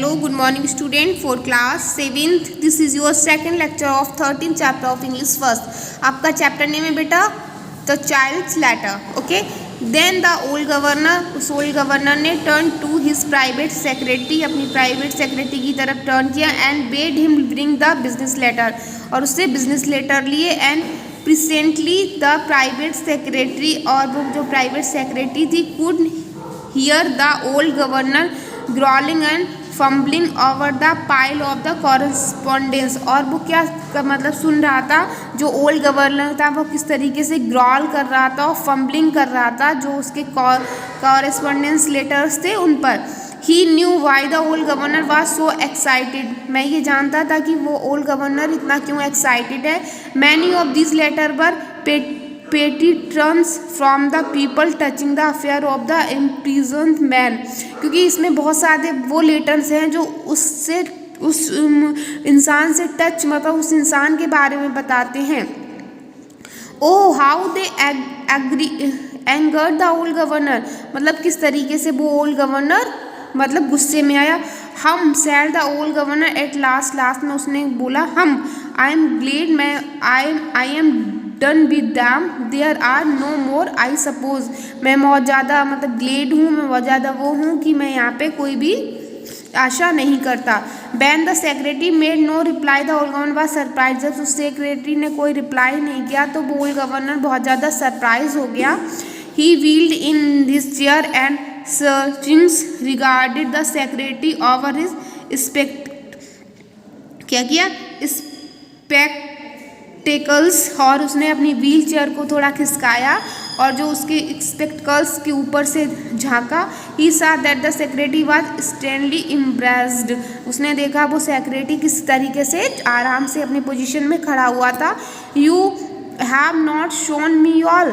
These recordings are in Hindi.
Hello, good morning student for class 7th. This is your second lecture of 13th chapter of English first. आपका चैप्टर नेम है बेटा the child's letter. Okay, then the old governor, उस ओल्ड गवर्नर ने turn to his private secretary, अपनी प्राइवेट सेक्रेटरी की तरफ टर्न किया and bade him bring the business letter, और उससे बिजनेस लेटर लिए. And presently the private secretary, और वो जो प्राइवेट सेक्रेटरी थी could hear the old governor growling and fumbling over the pile of the correspondence. और वो क्या मतलब सुन रहा था, जो ओल्ड गवर्नर था वो किस तरीके से ग्रॉल कर रहा था और फम्बलिंग कर रहा था जो उसके कॉरेस्पॉन्डेंस लेटर्स थे उन पर. He knew why the old governor was so excited. मैं ये जानता था कि वो ओल्ड गवर्नर इतना क्यों एक्साइटेड है. मैनी ऑफ दिस लेटर वर पेटी terms from the people touching the affair of the imprisoned man. क्योंकि इसमें बहुत सारे वो लेटर्स हैं जो उससे उस इंसान से टच मतलब उस इंसान के बारे में बताते हैं. Oh how they angered the old governor, मतलब किस तरीके से वो ओल्ड गवर्नर मतलब गुस्से में आया. Hmm said the old governor at last में उसने बोला हम. आई एम ग्लेड, मैं I am done with them, there are no more I suppose. मैं बहुत ज़्यादा मतलब ग्लेड हूँ, मैं बहुत ज़्यादा वो हूँ कि मैं यहाँ पे कोई भी आशा नहीं करता. Ben the secretary made no reply the old governor was surprise. जब उस सेक्रेटरी ने कोई रिप्लाई नहीं किया तो वो ओल्ड गवर्नर बहुत ज़्यादा सरप्राइज हो गया. He wheeled in his chair and searchingly regarded the secretary over his क्या किया स्पेक्टेकल्स, और उसने अपनी व्हील चेयर को थोड़ा खिसकाया और जो उसके स्पेक्टेकल्स के ऊपर से झांका. ही सा that the secretary was स्टैंडली impressed. उसने देखा वो सेक्रेटरी किस तरीके से आराम से अपनी पोजीशन में खड़ा हुआ था. You have not shown me all,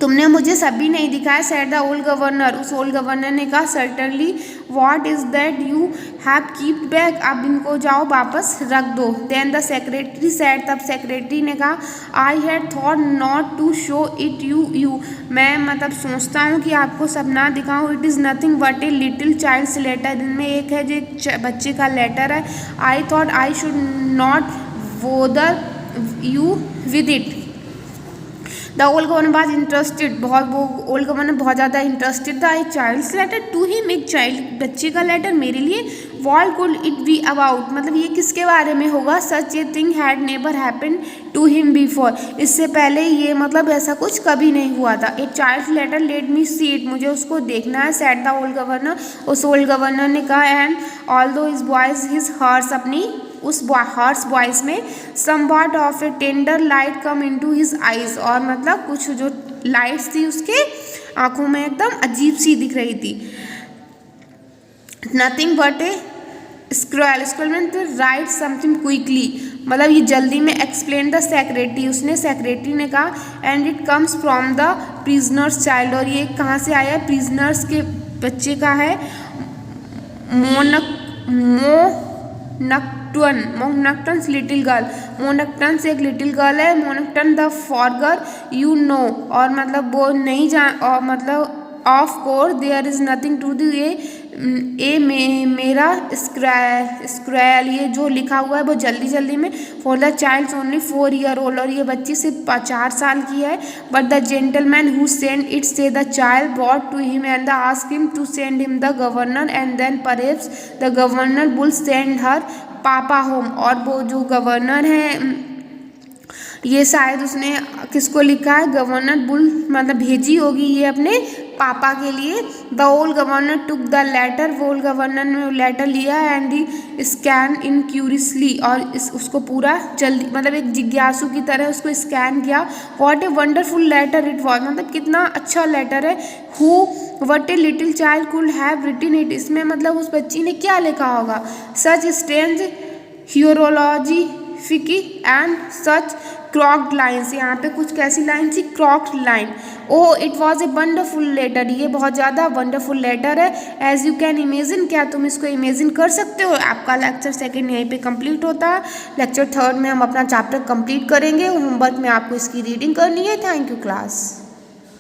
तुमने मुझे सभी नहीं दिखाया. सेड द ओल्ड गवर्नर, उस ओल्ड गवर्नर ने कहा. Certainly what is that you have keeped back, अब इनको जाओ वापस रख दो. देन द सेक्रेटरी सेड, तब सेक्रेटरी ने कहा I had thought not to show it you, मैं मतलब सोचता हूँ कि आपको सब ना दिखाऊँ. It is nothing but a little child's letter, इनमें एक है जो एक बच्चे का लेटर है. I thought I should not bother you with it. The old governor was interested, बहुत वो ओल्ड गवर्नर बहुत ज़्यादा इंटरेस्टेड था. A child's letter to him, एक चाइल्ड बच्चे का लेटर मेरे लिए. What could it be about, मतलब ये किसके बारे में होगा. Such a thing had never happened to him before, इससे पहले ये मतलब ऐसा कुछ कभी नहीं हुआ था. A child's letter let me see it, मुझे उसको देखना है. सेड द ओल्ड गवर्नर, उस ओल्ड गवर्नर ने कहा. And although is voice his harsh, अपनी उस हर्स वॉइस में somewhat of a tender light come into his eyes, और मतलब कुछ जो लाइट्स थी उसके आंखों में एकदम अजीब सी दिख रही थी. नथिंग बट ए स्क्रॉल में राइट समथिंग क्विकली, मतलब ये जल्दी में. एक्सप्लेन द सेक्रेटरी, उसने सेक्रेटरी ने कहा. And it comes from the prisoners child, और ये कहाँ से आया है, प्रिजनर्स के बच्चे का है. मोनक्टन लिटिल गर्ल, मोनक्टन से एक लिटिल गर्ल है. Monckton the forger you know, और मतलब वो नहीं जान, और मतलब of course there is nothing to the मेरा स्क्रैल, ये जो लिखा हुआ है वो जल्दी में. For the child only 4 year old, और ये बच्ची सिर्फ 4 साल की है. But the gentleman who send it say the child brought to him and the ask him to send him the governor and then perhaps the governor will send her papa home. और वो जो गवर्नर है ये शायद उसने किसको लिखा है, गवर्नर बुल मतलब भेजी होगी ये अपने पापा के लिए. The old governor took the letter, वो ओल्ड गवर्नर ने लेटर लिया. And he scan in curiously, और उसको पूरा जल्दी मतलब एक जिज्ञासु की तरह उसको स्कैन किया. What a wonderful letter it was, मतलब कितना अच्छा लेटर है. Who would a little child could have written it, इसमें मतलब उस बच्ची ने क्या लिखा होगा. सच स्ट्रेंज ह्यूरोलॉजी फिकी एंड सच क्रॉक्ड लाइन्स, यहाँ पे कुछ कैसी लाइन थी, crooked line. Oh it was a wonderful letter, ये बहुत ज़्यादा वंडरफुल लेटर है. एज यू कैन इमेजिन, क्या तुम इसको इमेजिन कर सकते हो. आपका लेक्चर 2 यहीं पे कंप्लीट होता है. लेक्चर 3 में हम अपना चैप्टर कंप्लीट करेंगे. होमवर्क में आपको इसकी रीडिंग करनी है. Thank you class.